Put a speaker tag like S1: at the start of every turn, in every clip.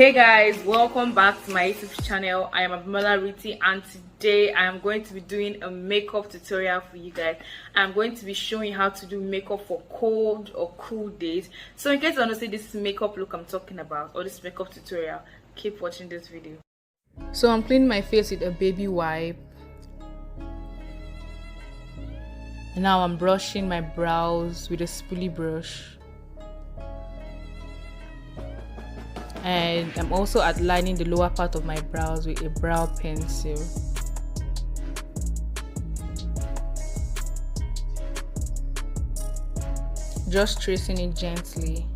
S1: Hey guys, welcome back to my YouTube channel. I am Abimbola Ruthie, and today I am going to be doing a makeup tutorial for you guys. I'm going to be showing you how to do makeup for cold or cool days. So in case you want to see this makeup look I'm talking about, or this makeup tutorial, keep watching this video. So I'm cleaning my face with a baby wipe. And now I'm brushing my brows with a spoolie brush. And I'm also outlining the lower part of my brows with a brow pencil. Just tracing it gently.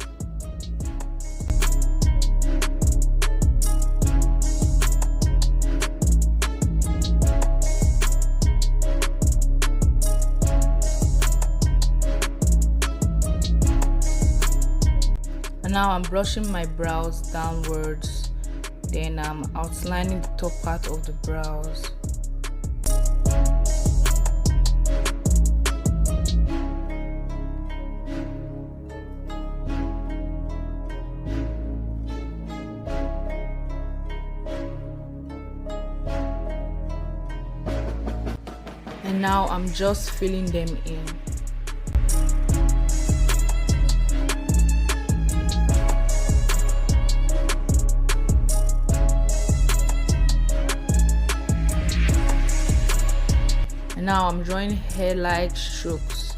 S1: Now I'm brushing my brows downwards, then I'm outlining the top part of the brows. And now I'm just filling them in. And now I'm drawing hair-like strokes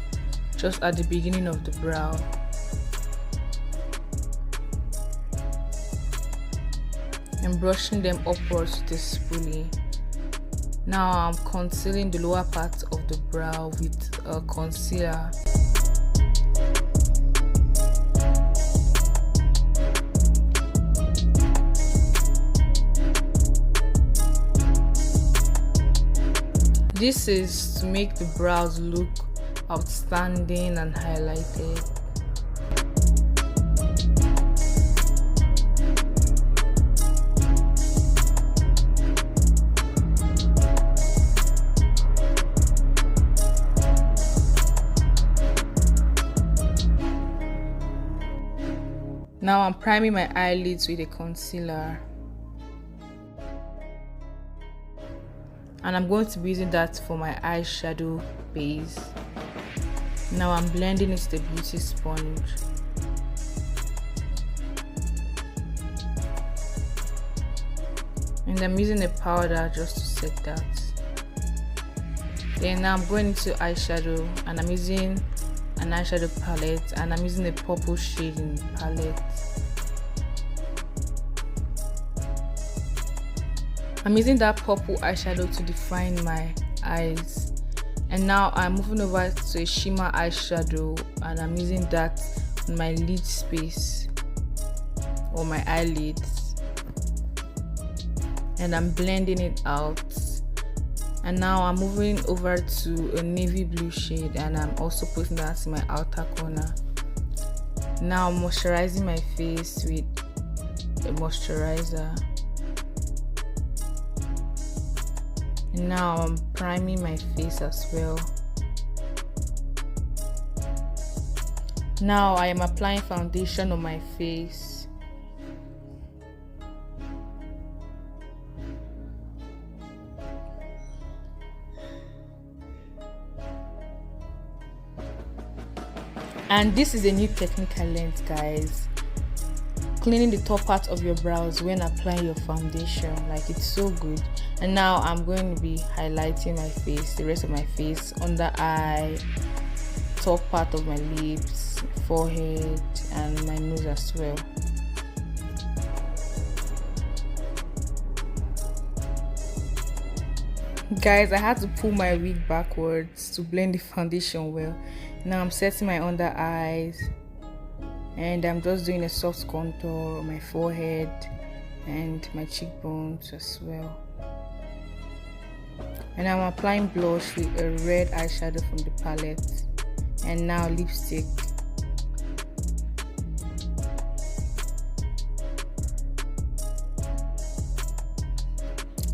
S1: just at the beginning of the brow. And brushing them upwards with a spoolie. Now I'm concealing the lower part of the brow with a concealer. This is to make the brows look outstanding and highlighted. Now I'm priming my eyelids with a concealer. And I'm going to be using that for my eyeshadow base. Now I'm blending it with the beauty sponge. And I'm using a powder just to set that. Then now I'm going into eyeshadow, and I'm using an eyeshadow palette, and I'm using a purple shade in the palette. I'm using that purple eyeshadow to define my eyes. And now I'm moving over to a shimmer eyeshadow, and I'm using that on my lid space or my eyelids. And I'm blending it out. And now I'm moving over to a navy blue shade, and I'm also putting that in my outer corner. Now I'm moisturizing my face with a moisturizer. And now I'm priming my face as well. Now I am applying foundation on my face. And this is a new technique I learned, guys. Cleaning the top part of your brows when applying your foundation, like, it's so good. And now I'm going to be highlighting my face, the rest of my face, under eye, top part of my lips, forehead, and my nose as well. Guys, I had to pull my wig backwards to blend the foundation well. Now I'm setting my under eyes, and I'm just doing a soft contour on my forehead and my cheekbones as well. And I'm applying blush with a red eyeshadow from the palette, and now lipstick.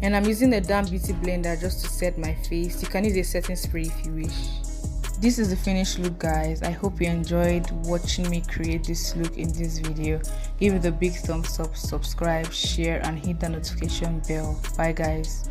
S1: And I'm using a damp beauty blender just to set my face. You can use a setting spray if you wish. This is the finished look, guys. I hope you enjoyed watching me create this look in this video. Give it a big thumbs up, subscribe, share, and hit the notification bell. Bye guys.